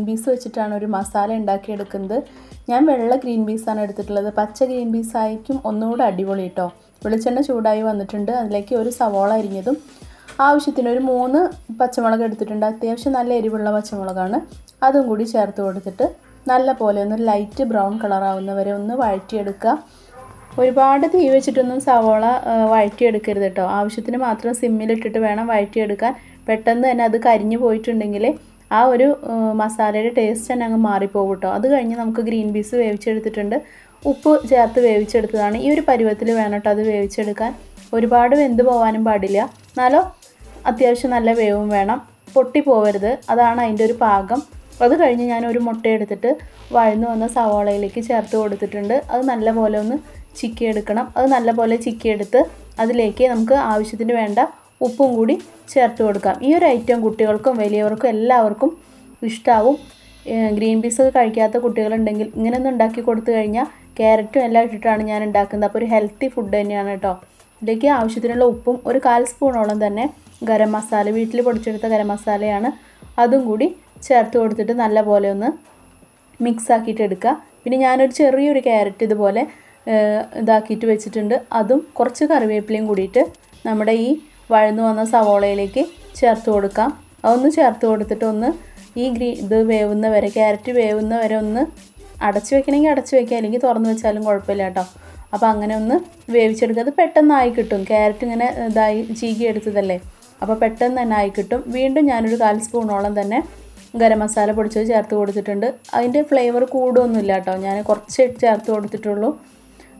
Piece വെച്ചിട്ടാണ് ഒരു മസാല ഉണ്ടാക്കിയെടുക്കുന്നത്. ഞാൻ വെള്ള ഗ്രീൻ പീസാണ് എടുത്തിട്ടുള്ളത്. പച്ച ഗ്രീൻ പീസ് ആയിരിക്കും ഒന്നുകൂടെ അടിപൊളി കേട്ടോ. വെളിച്ചെണ്ണ ചൂടായി വന്നിട്ടുണ്ട്. അതിലേക്ക് ഒരു സവോള അരിഞ്ഞതും ആവശ്യത്തിന് ഒരു 3 പച്ചമുളക് എടുത്തിട്ടുണ്ട്. അത്യാവശ്യം നല്ല എരിവുള്ള പച്ചമുളകാണ്. അതും കൂടി ചേർത്ത് കൊടുത്തിട്ട് നല്ല പോലെ ഒന്ന് ലൈറ്റ് ബ്രൗൺ കളറാവുന്നവരെ ഒന്ന് വഴറ്റിയെടുക്കുക. ഒരുപാട് തീ വെച്ചിട്ടൊന്നും സവോള വഴറ്റിയെടുക്കരുത് കേട്ടോ. ആവശ്യത്തിന് മാത്രം സിമ്മിലിട്ടിട്ട് വേണം വഴറ്റിയെടുക്കാൻ. പെട്ടെന്ന് തന്നെ അത് കരിഞ്ഞു പോയിട്ടുണ്ടെങ്കിൽ ആ ഒരു മസാലയുടെ ടേസ്റ്റ് തന്നെ അങ്ങ് മാറിപ്പോകും കേട്ടോ. അത് കഴിഞ്ഞ് നമുക്ക് ഗ്രീൻ പീസ് വേവിച്ചെടുത്തിട്ടുണ്ട്. ഉപ്പ് ചേർത്ത് വേവിച്ചെടുത്തതാണ്. ഈ ഒരു പരുവത്തിൽ വേണം കേട്ടോ അത് വേവിച്ചെടുക്കാൻ. ഒരുപാട് വെന്ത് പോകാനും പാടില്ല, എന്നാലോ അത്യാവശ്യം നല്ല വേവും വേണം. പൊട്ടി പോവരുത്, അതാണ് അതിൻ്റെ ഒരു പാകം. അത് കഴിഞ്ഞ് ഞാൻ ഒരു മുട്ട എടുത്തിട്ട് വഴന്നു വന്ന സവോളയിലേക്ക് ചേർത്ത് കൊടുത്തിട്ടുണ്ട്. അത് നല്ലപോലെ ഒന്ന് ചിക്കിയെടുക്കണം. അത് നല്ലപോലെ ചിക്കിയെടുത്ത് അതിലേക്ക് നമുക്ക് ആവശ്യത്തിന് വേണ്ട ഉപ്പും കൂടി ചേർത്ത് കൊടുക്കാം. ഈ ഒരു ഐറ്റം കുട്ടികൾക്കും വലിയവർക്കും എല്ലാവർക്കും ഇഷ്ടമാവും. ഗ്രീൻ പീസൊക്കെ കഴിക്കാത്ത കുട്ടികളുണ്ടെങ്കിൽ ഇങ്ങനെയൊന്നും ഉണ്ടാക്കി കൊടുത്തു കഴിഞ്ഞാൽ ക്യാരറ്റും എല്ലാം ഇട്ടിട്ടാണ് ഞാൻ ഉണ്ടാക്കുന്നത്. അപ്പോൾ ഒരു ഹെൽത്തി ഫുഡ് തന്നെയാണ് കേട്ടോ. ഇതിലേക്ക് ആവശ്യത്തിനുള്ള ഉപ്പും ഒരു 1/4 സ്പൂണോളം തന്നെ ഗരം മസാല, വീട്ടിൽ പൊടിച്ചെടുത്ത ഗരം മസാലയാണ്, അതും കൂടി ചേർത്ത് കൊടുത്തിട്ട് നല്ലപോലെ ഒന്ന് മിക്സ് ആക്കിയിട്ട് എടുക്കുക. പിന്നെ ഞാനൊരു ചെറിയൊരു ക്യാരറ്റ് ഇതുപോലെ ഇതാക്കിയിട്ട് വെച്ചിട്ടുണ്ട്. അതും കുറച്ച് കറിവേപ്പിലയും കൂടിയിട്ട് നമ്മുടെ ഈ വഴന്നു വന്ന സവോളയിലേക്ക് ചേർത്ത് കൊടുക്കാം. അതൊന്ന് ചേർത്ത് കൊടുത്തിട്ട് ഒന്ന് ഈ ഇത് വേവുന്ന വരെ, ക്യാരറ്റ് വേവുന്ന വരെ ഒന്ന് അടച്ച് വെക്കണമെങ്കിൽ അടച്ച് വെക്കുക, അല്ലെങ്കിൽ തുറന്ന് വെച്ചാലും കുഴപ്പമില്ല കേട്ടോ. അപ്പോൾ അങ്ങനെ ഒന്ന് വേവിച്ചെടുക്കുക. അത് പെട്ടെന്നായി കിട്ടും. ക്യാരറ്റ് ഇങ്ങനെ ഇതായി ചീകി എടുത്തതല്ലേ, അപ്പോൾ പെട്ടെന്ന് തന്നെ ആയി കിട്ടും. വീണ്ടും ഞാനൊരു 1/4 സ്പൂണോളം തന്നെ ഗരം മസാല പൊടിച്ചത് ചേർത്ത് കൊടുത്തിട്ടുണ്ട്. അതിൻ്റെ ഫ്ലേവർ കൂടുകയൊന്നുമില്ല കേട്ടോ, ഞാൻ കുറച്ച് ചേർത്ത് കൊടുത്തിട്ടുള്ളൂ.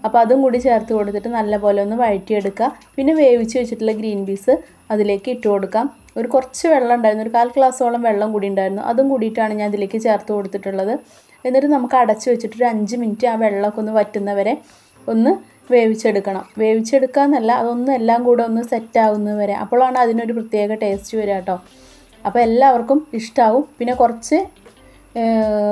അപ്പോൾ അതും കൂടി ചേർത്ത് കൊടുത്തിട്ട് നല്ലപോലെ ഒന്ന് വഴറ്റിയെടുക്കുക. പിന്നെ വേവിച്ച് വെച്ചിട്ടുള്ള ഗ്രീൻ പീസ് അതിലേക്ക് ഇട്ട് കൊടുക്കാം. ഒരു കുറച്ച് വെള്ളം ഉണ്ടായിരുന്നു, ഒരു 1/4 ഗ്ലാസ്സോളം വെള്ളം കൂടി ഉണ്ടായിരുന്നു. അതും കൂടിയിട്ടാണ് ഞാൻ ഇതിലേക്ക് ചേർത്ത് കൊടുത്തിട്ടുള്ളത്. എന്നിട്ട് നമുക്ക് അടച്ച് വെച്ചിട്ട് ഒരു 5 മിനിറ്റ് ആ വെള്ളമൊക്കെ ഒന്ന് വറ്റുന്നവരെ ഒന്ന് വേവിച്ചെടുക്കണം. വേവിച്ചെടുക്കുക എന്നല്ല, അതൊന്നും എല്ലാം കൂടെ ഒന്ന് സെറ്റാവുന്നത് വരെ, അപ്പോഴാണ് അതിനൊരു പ്രത്യേക ടേസ്റ്റ് വരിക കേട്ടോ. അപ്പോൾ എല്ലാവർക്കും ഇഷ്ടമാവും. പിന്നെ കുറച്ച്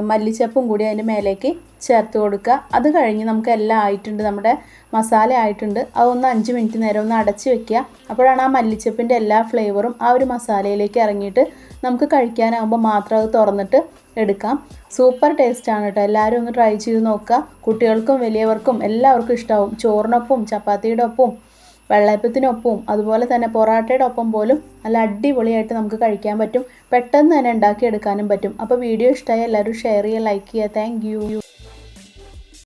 മല്ലിച്ചപ്പും കൂടി അതിൻ്റെ മേലേക്ക് ചേർത്ത് കൊടുക്കുക. അത് കഴിഞ്ഞ് നമുക്ക് എല്ലാം ആയിട്ടുണ്ട്, നമ്മുടെ മസാല ആയിട്ടുണ്ട്. അതൊന്ന് 5 മിനിറ്റ് നേരം ഒന്ന് അടച്ച് വെക്കുക. അപ്പോഴാണ് ആ മല്ലിച്ചപ്പിൻ്റെ എല്ലാ ഫ്ലേവറും ആ ഒരു മസാലയിലേക്ക് ഇറങ്ങിയിട്ട് നമുക്ക് കഴിക്കാനാകുമ്പോൾ മാത്രം അത് തുറന്നിട്ട് എടുക്കാം. സൂപ്പർ ടേസ്റ്റാണ് കേട്ടോ. എല്ലാവരും ഒന്ന് ട്രൈ ചെയ്ത് നോക്കുക. കുട്ടികൾക്കും വലിയവർക്കും എല്ലാവർക്കും ഇഷ്ടമാവും. ചോറിനൊപ്പം, ചപ്പാത്തിയുടെ ഒപ്പം, വെള്ളയപ്പത്തിനൊപ്പവും അതുപോലെ തന്നെ പൊറാട്ടയുടെ ഒപ്പം പോലും നല്ല അടിപൊളിയായിട്ട് നമുക്ക് കഴിക്കാൻ പറ്റും. പെട്ടെന്ന് തന്നെ ഉണ്ടാക്കിയെടുക്കാനും പറ്റും. അപ്പോൾ വീഡിയോ ഇഷ്ടമായി എല്ലാവരും ഷെയർ ചെയ്യുക, ലൈക്ക് ചെയ്യുക. Thank you.